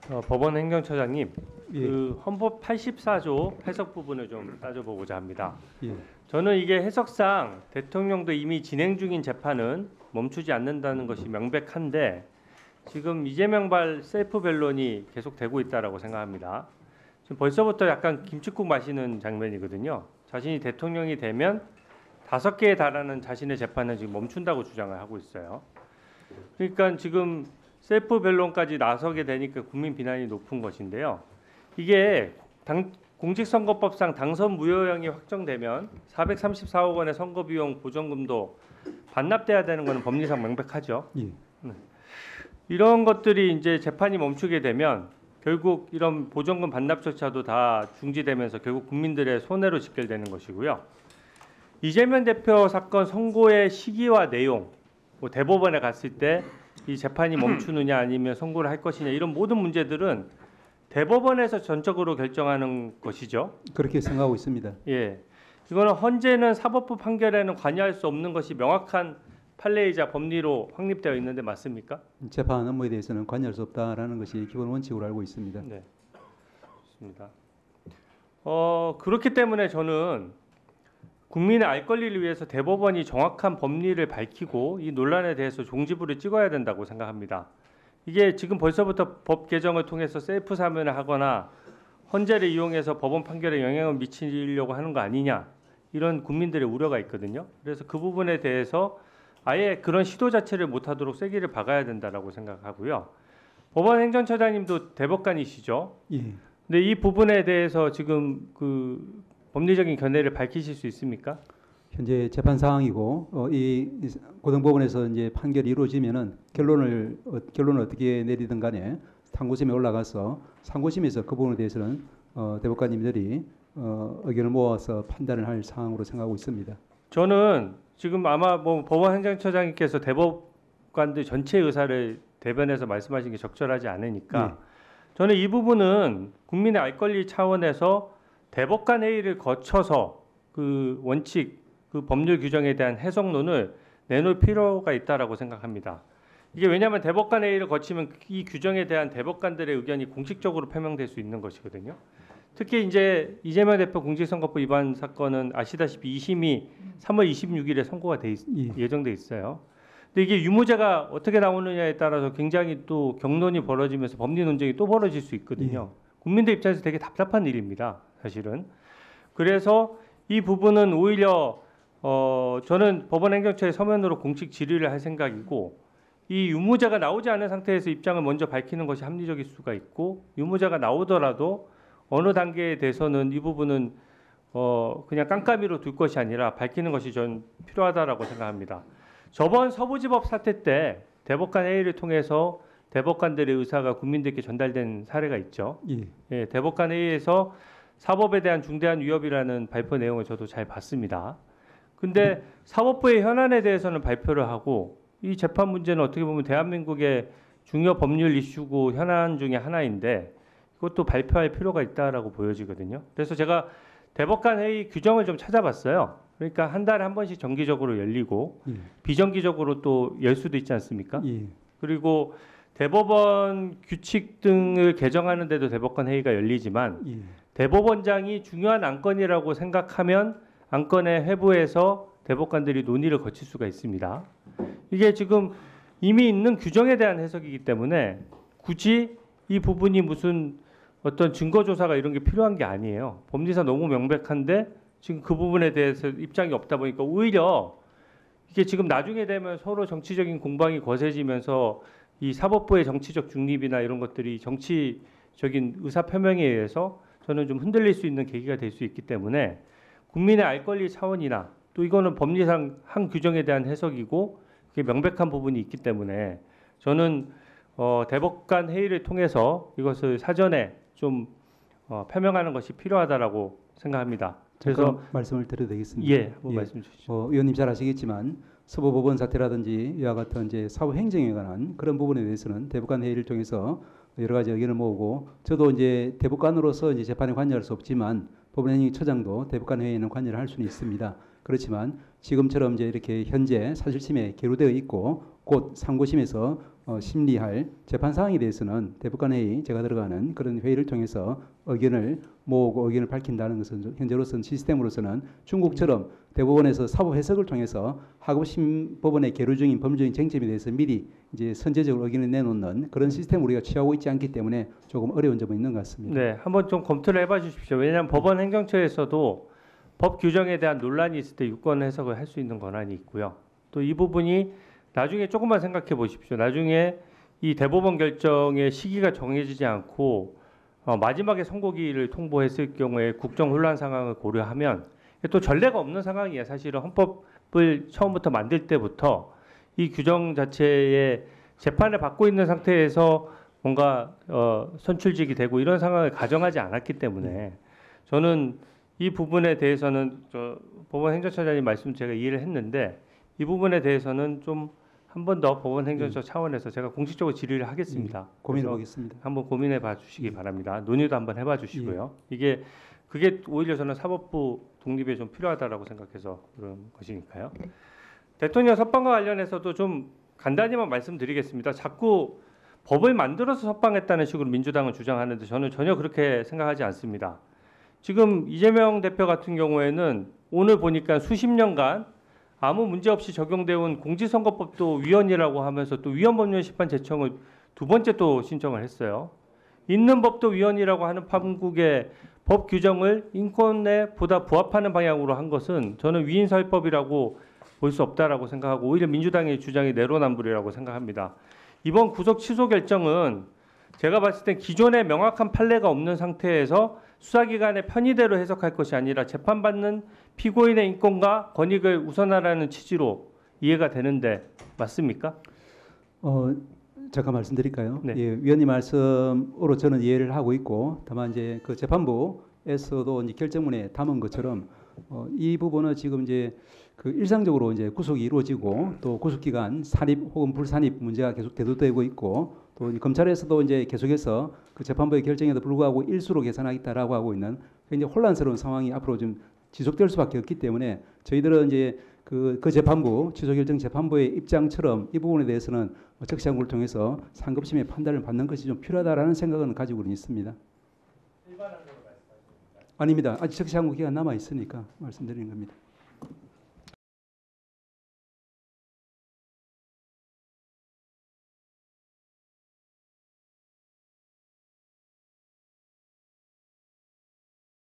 법원 행정처장님, 예. 그 헌법 84조 해석 부분을 좀 따져보고자 합니다. 예. 저는 이게 해석상 대통령도 이미 진행 중인 재판은 멈추지 않는다는 것이 명백한데 지금 이재명발 셀프 변론이 계속되고 있다라고 생각합니다. 지금 벌써부터 약간 김칫국 마시는 장면이거든요. 자신이 대통령이 되면 5개에 달하는 자신의 재판은 지금 멈춘다고 주장을 하고 있어요. 그러니까 지금 셀프 변론까지 나서게 되니까 국민 비난이 높은 것인데요. 이게 공직선거법상 당선 무효형이 확정되면 434억 원의 선거 비용 보전금도 반납돼야 되는 것은 법리상 명백하죠. 예. 이런 것들이 이제 재판이 멈추게 되면 결국 이런 보전금 반납조차도 다 중지되면서 결국 국민들의 손해로 직결되는 것이고요. 이재명 대표 사건 선고의 시기와 내용, 뭐 대법원에 갔을 때 이 재판이 멈추느냐 아니면 선고를 할 것이냐 이런 모든 문제들은 대법원에서 전적으로 결정하는 것이죠. 그렇게 생각하고 있습니다. 예, 이거는 헌재는 사법부 판결에는 관여할 수 없는 것이 명확한 판례이자 법리로 확립되어 있는데 맞습니까? 재판 업무에 대해서는 관여할 수 없다라는 것이 기본 원칙으로 알고 있습니다. 네, 좋습니다. 그렇기 때문에 저는 국민의 알 권리를 위해서 대법원이 정확한 법리를 밝히고 이 논란에 대해서 종지부를 찍어야 된다고 생각합니다. 이게 지금 벌써부터 법 개정을 통해서 셀프 사면을 하거나 헌재를 이용해서 법원 판결에 영향을 미치려고 하는 거 아니냐 이런 국민들의 우려가 있거든요. 그래서 그 부분에 대해서 아예 그런 시도 자체를 못하도록 쐐기를 박아야 된다라고 생각하고요. 법원 행정처장님도 대법관이시죠. 예. 근데 이 부분에 대해서 지금 그 법리적인 견해를 밝히실 수 있습니까? 현재 재판 상황이고 이 고등법원에서 이제 판결이 이루어지면은 결론을 어떻게 내리든 간에 상고심에 올라가서 상고심에서 그 부분에 대해서는 대법관님들이 의견을 모아서 판단을 할 상황으로 생각하고 있습니다. 저는 지금 아마 뭐 법원 행정처장님께서 대법관들 전체 의사를 대변해서 말씀하신 게 적절하지 않으니까 저는 이 부분은 국민의 알 권리 차원에서 대법관 회의를 거쳐서 그 원칙, 그 법률 규정에 대한 해석론을 내놓을 필요가 있다라고 생각합니다. 이게 왜냐하면 대법관 회의를 거치면 이 규정에 대한 대법관들의 의견이 공식적으로 표명될 수 있는 것이거든요. 특히 이제 이재명 대표 공직선거법 위반 사건은 아시다시피 2심이 3월 26일에 선고가 예정돼 있어요. 근데 이게 유무죄가 어떻게 나오느냐에 따라서 굉장히 또 경론이 벌어지면서 법리 논쟁이 또 벌어질 수 있거든요. 국민들 입장에서 되게 답답한 일입니다, 사실은. 그래서 이 부분은 오히려 저는 법원 행정처의 서면으로 공식 질의를 할 생각이고 이 유무죄가 나오지 않은 상태에서 입장을 먼저 밝히는 것이 합리적일 수가 있고 유무죄가 나오더라도 어느 단계에 대해서는 이 부분은 그냥 깜깜이로 둘 것이 아니라 밝히는 것이 전 필요하다라고 생각합니다. 저번 서부지법 사태 때 대법관 회의를 통해서 대법관들의 의사가 국민들께 전달된 사례가 있죠. 예, 대법관 회의에서 사법에 대한 중대한 위협이라는 발표 내용을 저도 잘 봤습니다. 근데 사법부의 현안에 대해서는 발표를 하고 이 재판 문제는 어떻게 보면 대한민국의 중요 법률 이슈고 현안 중에 하나인데 그것도 발표할 필요가 있다라고 보여지거든요. 그래서 제가 대법관 회의 규정을 좀 찾아봤어요. 그러니까 한 달에 한 번씩 정기적으로 열리고 비정기적으로 또 열 수도 있지 않습니까? 그리고 대법원 규칙 등을 개정하는 데도 대법관 회의가 열리지만 대법원장이 중요한 안건이라고 생각하면 안건의 회부에서 대법관들이 논의를 거칠 수가 있습니다. 이게 지금 이미 있는 규정에 대한 해석이기 때문에 굳이 이 부분이 무슨 어떤 증거 조사가 이런 게 필요한 게 아니에요. 법리상 너무 명백한데 지금 그 부분에 대해서 입장이 없다 보니까 오히려 이게 지금 나중에 되면 서로 정치적인 공방이 거세지면서 이 사법부의 정치적 중립이나 이런 것들이 정치적인 의사 표명에 의해서 저는 좀 흔들릴 수 있는 계기가 될 수 있기 때문에 국민의 알 권리 차원이나 또 이거는 법리상 한 규정에 대한 해석이고 그게 명백한 부분이 있기 때문에 저는 대법관 회의를 통해서 이것을 사전에 좀 표명하는 것이 필요하다라고 생각합니다. 그래서 말씀을 드려도 되겠습니다. 예, 한번 말씀 주시죠. 의원님 잘 아시겠지만 서부법원 사태라든지 이와 같은 이제 사후 행정에 관한 그런 부분에 대해서는 대법관 회의를 통해서 여러 가지 의견을 모으고 저도 이제 대법관으로서 이제 재판에 관여할 수 없지만 법원행정처장도 대법관 회의에는 관여를 할 수는 있습니다. 그렇지만 지금처럼 이제 이렇게 현재 사실심에 계류되어 있고 곧 상고심에서 심리할 재판 사항에 대해서는 대법관회의 제가 들어가는 그런 회의를 통해서 의견을 모으고 의견을 밝힌다는 것은 현재로서는 시스템으로서는 중국처럼 대법원에서 사법 해석을 통해서 하급심 법원의 계류 중인 법률적인 쟁점에 대해서 미리 이제 선제적으로 의견을 내놓는 그런 시스템을 우리가 취하고 있지 않기 때문에 조금 어려운 점은 있는 것 같습니다. 네, 한번 좀 검토를 해봐 주십시오. 왜냐하면 법원 행정처에서도 법 규정에 대한 논란이 있을 때 유권 해석을 할 수 있는 권한이 있고요. 또 이 부분이 나중에 조금만 생각해 보십시오. 나중에 이 대법원 결정의 시기가 정해지지 않고 마지막에 선고기일을 통보했을 경우에 국정 혼란 상황을 고려하면 또 전례가 없는 상황이에요. 사실은 헌법을 처음부터 만들 때부터 이 규정 자체에 재판을 받고 있는 상태에서 뭔가 선출직이 되고 이런 상황을 가정하지 않았기 때문에 저는 이 부분에 대해서는 법원 행정처장님 말씀 제가 이해를 했는데 이 부분에 대해서는 좀 한 번 더 법원 행정처 차원에서 제가 공식적으로 질의를 하겠습니다. 고민해 보겠습니다. 한번 고민해 봐 주시기 바랍니다. 논의도 한번 해봐 주시고요. 그게 오히려 저는 사법부 독립에 좀 필요하다라고 생각해서 그런 것이니까요. 대통령 석방과 관련해서도 좀 간단히만 말씀드리겠습니다. 자꾸 법을 만들어서 석방했다는 식으로 민주당은 주장하는데 저는 전혀 그렇게 생각하지 않습니다. 지금 이재명 대표 같은 경우에는 오늘 보니까 수십 년간 아무 문제 없이 적용되어 온 공직선거법도 위헌이라고 하면서 또 위헌법률 심판 제청을 두 번째 또 신청을 했어요. 있는 법도 위헌이라고 하는 판국의 법 규정을 인권에 보다 부합하는 방향으로 한 것은 저는 위인설법이라고 볼 수 없다라고 생각하고 오히려 민주당의 주장이 내로남불이라고 생각합니다. 이번 구속 취소 결정은 제가 봤을 땐 기존에 명확한 판례가 없는 상태에서 수사기관의 편의대로 해석할 것이 아니라 재판받는 피고인의 인권과 권익을 우선하라는 취지로 이해가 되는데 맞습니까? 잠깐 말씀드릴까요? 네. 예, 위원님 말씀으로 저는 이해를 하고 있고 다만 이제 그 재판부에서도 이제 결정문에 담은 것처럼 이 부분은 지금 이제 그 일상적으로 이제 구속이 이루어지고 또 구속기간 산입 혹은 불산입 문제가 계속 대두되고 있고 또 검찰에서도 이제 계속해서 그 재판부의 결정에도 불구하고 일수로 계산하겠다라고 하고 있는 굉장히 혼란스러운 상황이 앞으로 좀 지속될 수밖에 없기 때문에 저희들은 이제 그 재판부 취소 결정 재판부의 입장처럼 이 부분에 대해서는 적시항구를 통해서 상급심의 판단을 받는 것이 좀 필요하다라는 생각은 가지고는 있습니다. 아닙니다. 아직 적시항구 기간 남아 있으니까 말씀드리는 겁니다.